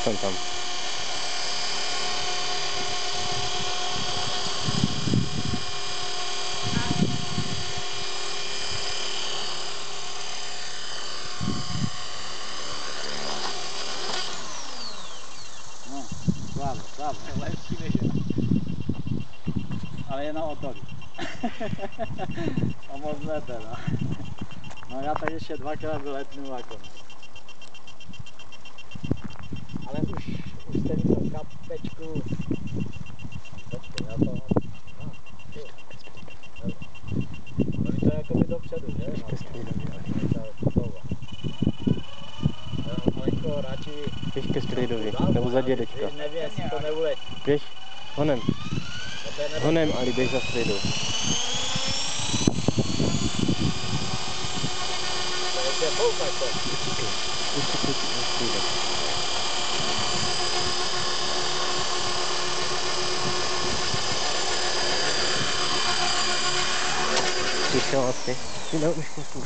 jsem tam. No, slabo, lepší než já. Ale jenom o tolik. A moc ne teda. No já tak ještě dvakrát vyletnu jako. Ale už jste mi to kapečku. Počkej, já to mám. No mi to jako by dopředu, že? Malinko radši... Běž ke strejdovi, nebo za dědečka. Nevím, jestli to neuletí. Běž, honem. Honem, ale běž za strejdou. To je foukaj to. Utíkej za strejdou. Přišel asi. Ty neuškostu.